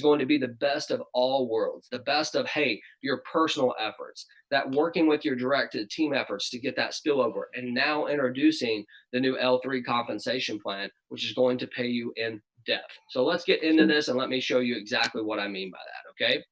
going to be the best of all worlds, the best of, hey, your personal efforts, that working with your direct team efforts to get that spillover, and now introducing the new L3 compensation plan, which is going to pay you in depth. So let's get into this and let me show you exactly what I mean by that, okay?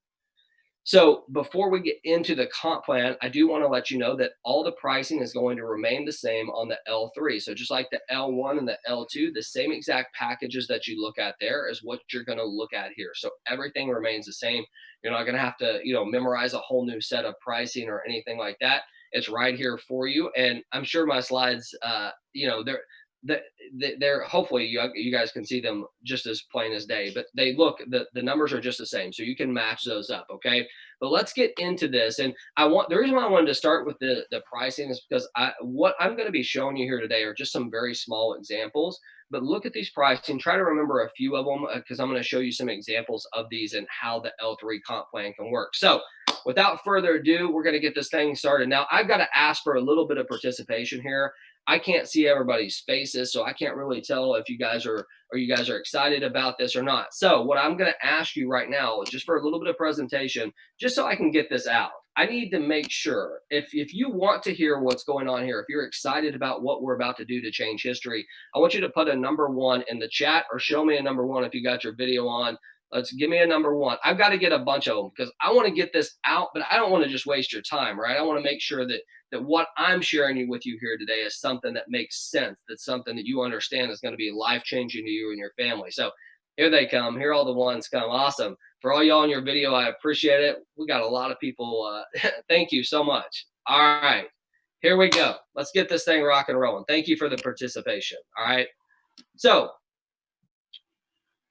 So before we get into the comp plan, I do want to let you know that all the pricing is going to remain the same on the L3. So just like the L1 and the L2, the same exact packages that you look at there is what you're going to look at here. So everything remains the same. You're not going to have to, memorize a whole new set of pricing or anything like that. It's right here for you. And I'm sure my slides, they're hopefully you guys can see them just as plain as day, but the numbers are just the same, so you can match those up. Okay, but let's get into this. And the reason why I wanted to start with the pricing is because what I'm going to be showing you here today are just some very small examples, but look at these pricing, try to remember a few of them, because I'm going to show you some examples of these and how the L3 comp plan can work. So without further ado, we're going to get this thing started. Now I've got to ask for a little bit of participation here. I can't see everybody's faces, so I can't really tell if you guys are excited about this or not. So what I'm going to ask you right now is just for a little bit of presentation, just so I can get this out. I need to make sure if you want to hear what's going on here, if you're excited about what we're about to do to change history, I want you to put a number 1 in the chat, or show me a number 1 if you got your video on. Let's give me a number 1. I've got to get a bunch of them because I want to get this out, but I don't want to just waste your time, right? I want to make sure that what I'm sharing with you here today is something that makes sense, that's something that you understand is going to be life-changing to you and your family. So here they come. Here all the ones come. Awesome. For all y'all in your video, I appreciate it. We got a lot of people. Thank you so much. All right. Here we go. Let's get this thing rock and rolling. Thank you for the participation. All right. So,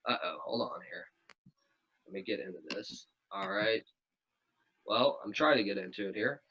hold on here. Let me get into this. All right. Well, I'm trying to get into it here.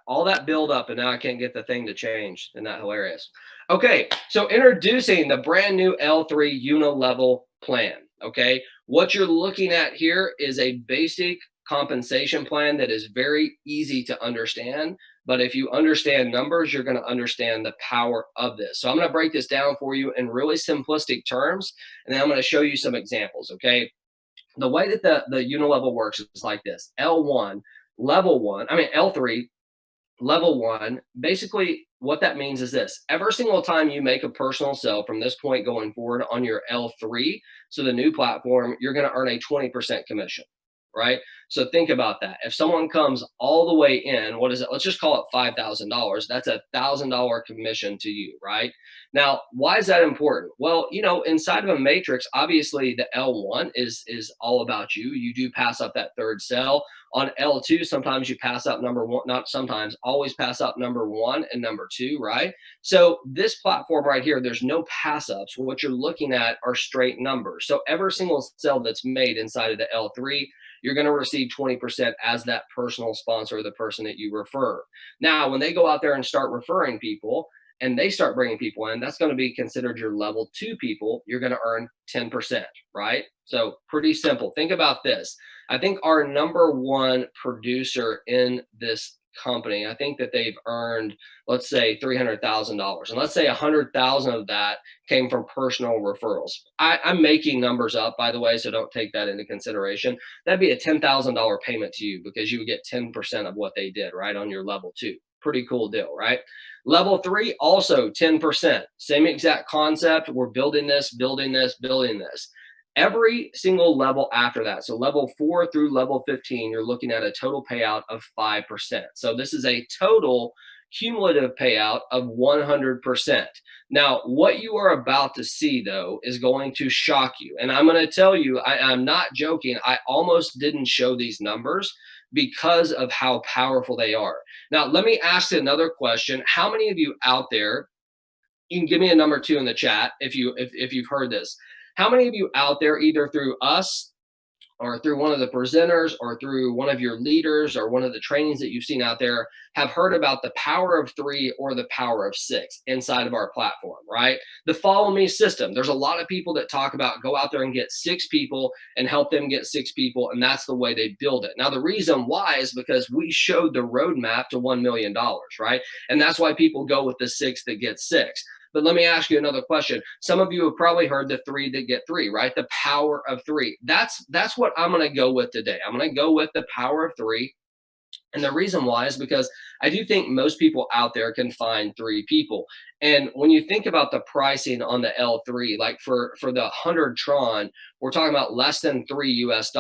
All that build up, and now I can't get the thing to change. Isn't that hilarious? Okay, so introducing the brand new L3 unilevel plan. Okay, what you're looking at here is a basic compensation plan that is very easy to understand. But if you understand numbers, you're going to understand the power of this. So I'm going to break this down for you in really simplistic terms, and then I'm going to show you some examples. Okay, the way that the unilevel works is like this: L1, L3. Level 1, basically what that means is this: every single time you make a personal sale from this point going forward on your L3, so the new platform, you're going to earn a 20% commission, right? So think about that. If someone comes all the way in, what is it? Let's just call it $5,000. That's $1,000 commission to you, right? Now, why is that important? Well, inside of a matrix, obviously the L1 is all about you. You do pass up that third sale. On L2, sometimes you pass up number 1, not sometimes, always pass up number 1 and number 2, right? So this platform right here, there's no pass ups. What you're looking at are straight numbers. So every single sale that's made inside of the L3, you're going to receive 20% as that personal sponsor, the person that you refer. Now, when they go out there and start referring people, and they start bringing people in, that's going to be considered your level 2 people. You're going to earn 10%, right? So pretty simple. Think about this. I think our number 1 producer in this company, I think that they've earned, let's say $300,000, and let's say 100,000 of that came from personal referrals. I'm making numbers up, by the way, so don't take that into consideration. That'd be a $10,000 payment to you because you would get 10% of what they did, right, on your level 2. Pretty cool deal, right? Level 3, also 10%. Same exact concept. We're building this, building this, building this. Every single level after that, so level 4 through level 15, you're looking at a total payout of 5%. So this is a total cumulative payout of 100%. Now, what you are about to see, though, is going to shock you. And I'm going to tell you, I'm not joking. I almost didn't show these numbers because of how powerful they are. Now, let me ask another question. How many of you out there, you can give me a number 2 in the chat if you've heard this. How many of you out there, either through us or through one of the presenters or through one of your leaders or one of the trainings that you've seen out there, have heard about the power of 3 or the power of 6 inside of our platform, right? The follow me system. There's a lot of people that talk about go out there and get 6 people and help them get 6 people, and that's the way they build it. Now, the reason why is because we showed the roadmap to $1 million, right? And that's why people go with the 6 that gets 6. But let me ask you another question. Some of you have probably heard the three that get three, right? The power of three. That's what I'm going to go with today. I'm going to go with the power of three. And the reason why is because I do think most people out there can find three people. And when you think about the pricing on the L3, like for the 100 Tron, we're talking about less than $3 US.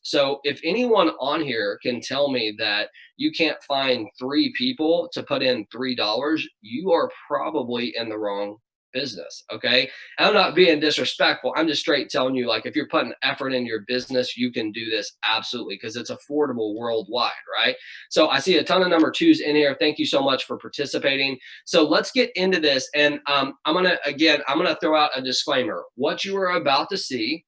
So if anyone on here can tell me that you can't find three people to put in $3, you are probably in the wrong business. Okay. I'm not being disrespectful. I'm just straight telling you, like, if you're putting effort in your business, you can do this absolutely because it's affordable worldwide, right? So I see a ton of number twos in here. Thank you so much for participating. So let's get into this. And I'm going to throw out a disclaimer. What you are about to see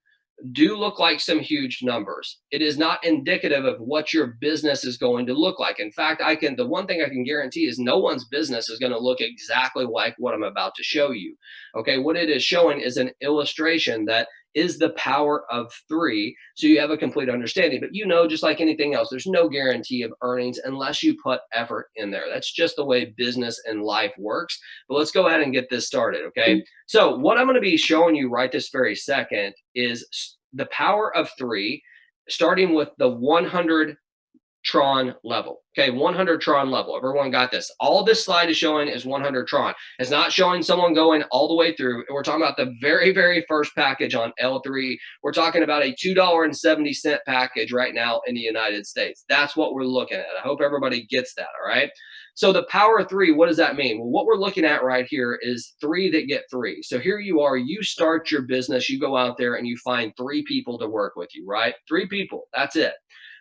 do look like some huge numbers. It is not indicative of what your business is going to look like. In fact, the one thing I can guarantee is no one's business is going to look exactly like what I'm about to show you. Okay, what it is showing is an illustration that is the power of three, so you have a complete understanding. But just like anything else, there's no guarantee of earnings unless you put effort in there. That's just the way business and life works. But let's go ahead and get this started, okay? So what I'm going to be showing you right this very second is the power of three, starting with the 100 Tron level. Okay, 100 Tron level. Everyone got this. All this slide is showing is 100 Tron. It's not showing someone going all the way through. We're talking about the very, very first package on L3. We're talking about a $2.70 package right now in the United States. That's what we're looking at. I hope everybody gets that, all right? So the power of three, what does that mean? Well, what we're looking at right here is three that get three. So here you are, you start your business, you go out there and you find three people to work with you, right? Three people, that's it.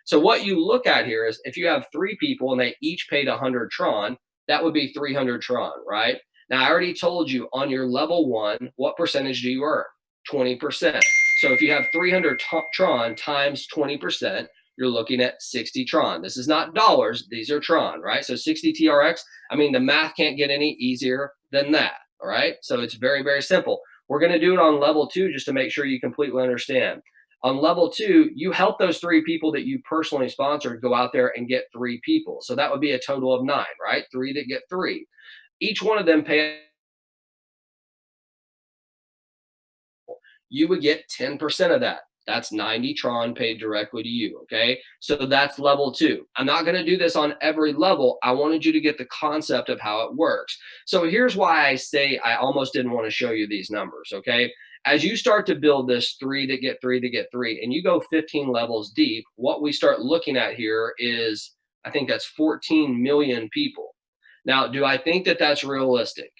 So what you look at here is if you have three people and they each paid 100 Tron, that would be 300 Tron, right? Now, I already told you on your level one, what percentage do you earn? 20%. So if you have 300 Tron times 20%, you're looking at 60 Tron. This is not dollars, these are Tron, right? So 60 TRX, I mean, the math can't get any easier than that, all right? So it's very, very simple. We're gonna do it on level two just to make sure you completely understand. On level two, you help those three people that you personally sponsored go out there and get three people. So that would be a total of 9, right? Three that get three. Each one of them pay, you would get 10% of that. That's 90 Tron paid directly to you, okay? So that's level two. I'm not gonna do this on every level. I wanted you to get the concept of how it works. So here's why I say I almost didn't wanna show you these numbers, okay? As you start to build this three to get three to get three, and you go 15 levels deep, what we start looking at here is, I think that's 14 million people. Now, do I think that that's realistic?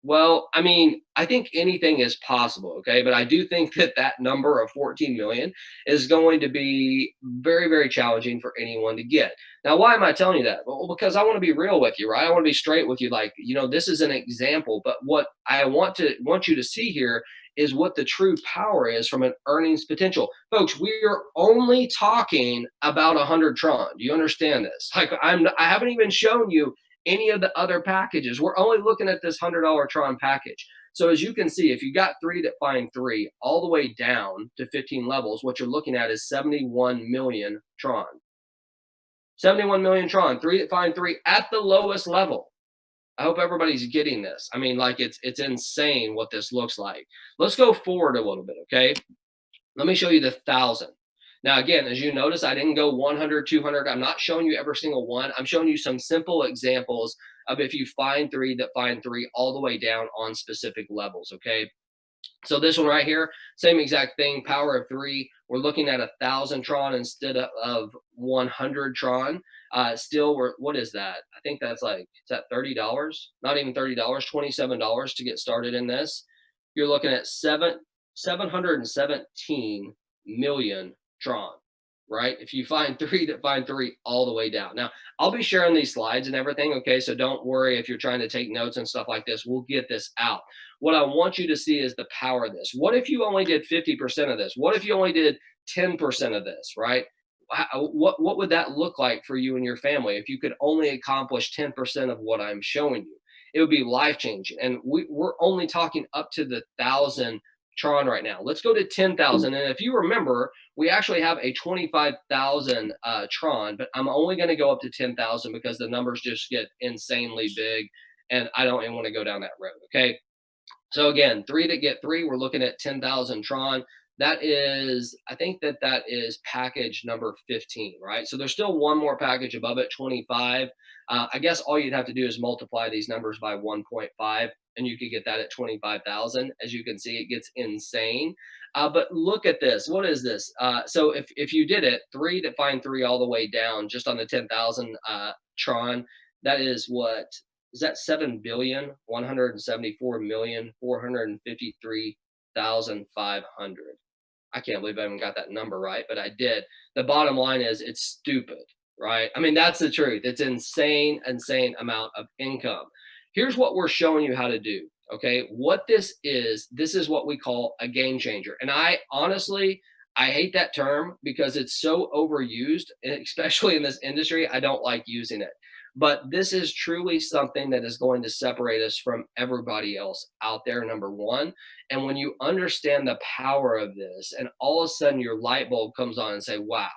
Well, I mean, I think anything is possible, okay? But I do think that that number of 14 million is going to be very, very challenging for anyone to get. Now, why am I telling you that? Well, because I want to be real with you, right? I want to be straight with you. Like, this is an example, but what I want you to see here is what the true power is from an earnings potential. Folks, we are only talking about 100 Tron. Do you understand this? Like, I haven't even shown you any of the other packages. We're only looking at this $100 Tron package. So as you can see, if you got three that find three all the way down to 15 levels, what you're looking at is 71 million Tron. 71 million Tron, three that find three at the lowest level. I hope everybody's getting this. I mean, like, it's insane what this looks like. Let's go forward a little bit, okay? Let me show you the 1,000. Now, again, as you notice, I didn't go 100, 200. I'm not showing you every single one. I'm showing you some simple examples of if you find three that find three all the way down on specific levels, okay? So this one right here, same exact thing, power of three. We're looking at 1,000 Tron instead of 100 Tron. Still, what is that? I think that's like, is that $30? Not even $30, $27 to get started in this. You're looking at 717 million Tron, right? If you find three that find three all the way down. Now, I'll be sharing these slides and everything, okay? So don't worry if you're trying to take notes and stuff like this. We'll get this out. What I want you to see is the power of this. What if you only did 50% of this? What if you only did 10% of this, right? What would that look like for you and your family if you could only accomplish 10% of what I'm showing you? It would be life-changing. And we're only talking up to the 1,000 Tron right now. Let's go to 10,000. And if you remember, we actually have a 25,000 Tron, but I'm only going to go up to 10,000 because the numbers just get insanely big and I don't even want to go down that road. Okay. So again, three to get three, we're looking at 10,000 Tron. That is, I think that that is package number 15, right? So there's still one more package above it, 25. I guess all you'd have to do is multiply these numbers by 1.5 and you could get that at 25,000. As you can see, it gets insane. But look at this. What is this? So if you did it, three to find three all the way down just on the 10,000 Tron, that is what is that 7,174,453,500. I can't believe I even got that number right, but I did. The bottom line is it's stupid, right? I mean, that's the truth. It's insane, insane amount of income. Here's what we're showing you how to do. Okay. What this is what we call a game changer. And I honestly, I hate that term because it's so overused, especially in this industry. I don't like using it. But this is truly something that is going to separate us from everybody else out there, number one. And when you understand the power of this, and all of a sudden your light bulb comes on and say, wow,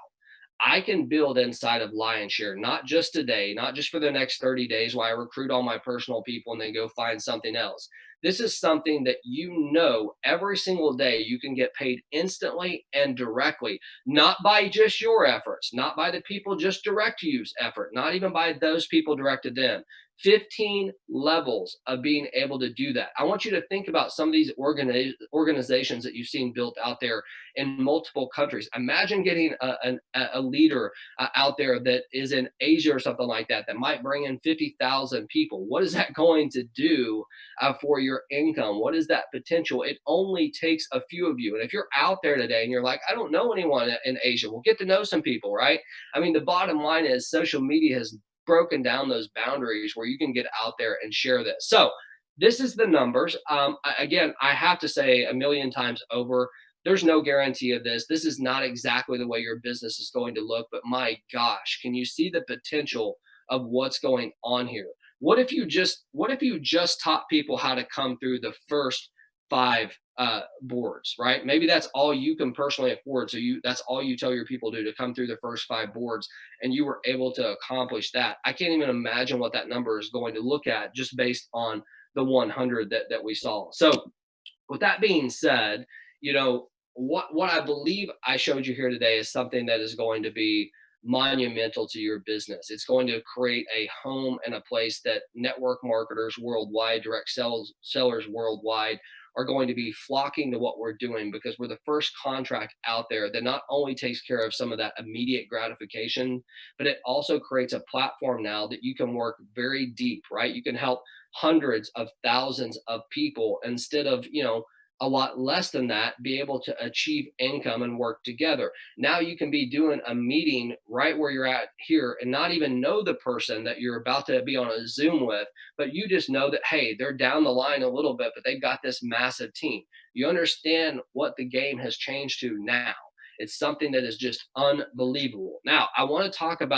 I can build inside of Lionshare, not just today, not just for the next 30 days while I recruit all my personal people and then go find something else. This is something that you know every single day you can get paid instantly and directly, not by just your efforts, not by the people just direct to use effort, not even by those people direct to them. 15 levels of being able to do that. I want you to think about some of these organizations that you've seen built out there in multiple countries. Imagine getting a leader out there that is in Asia or something like that, that might bring in 50,000 people. What is that going to do for your income? What is that potential? It only takes a few of you. And if you're out there today and you're like, I don't know anyone in Asia, well, get to know some people, right? I mean, the bottom line is social media has broken down those boundaries where you can get out there and share this. So this is the numbers. Again, I have to say a million times over, there's no guarantee of this. This is not exactly the way your business is going to look, but my gosh, can you see the potential of what's going on here? What if you just taught people how to come through the first five boards, right? Maybe that's all you can personally afford. So that's all you tell your people to come through the first five boards, and you were able to accomplish that. I can't even imagine what that number is going to look at just based on the 100 that we saw. So with that being said, you know, what I believe I showed you here today is something that is going to be monumental to your business. It's going to create a home and a place that network marketers worldwide, direct sellers worldwide are going to be flocking to what we're doing because we're the first contract out there that not only takes care of some of that immediate gratification, but it also creates a platform now that you can work very deep, right? You can help hundreds of thousands of people instead of, a lot less than that, be able to achieve income and work together. Now you can be doing a meeting right where you're at here and not even know the person that you're about to be on a Zoom with, but you just know that, hey, they're down the line a little bit, but they've got this massive team. You understand what the game has changed to now. It's something that is just unbelievable. Now, I want to talk about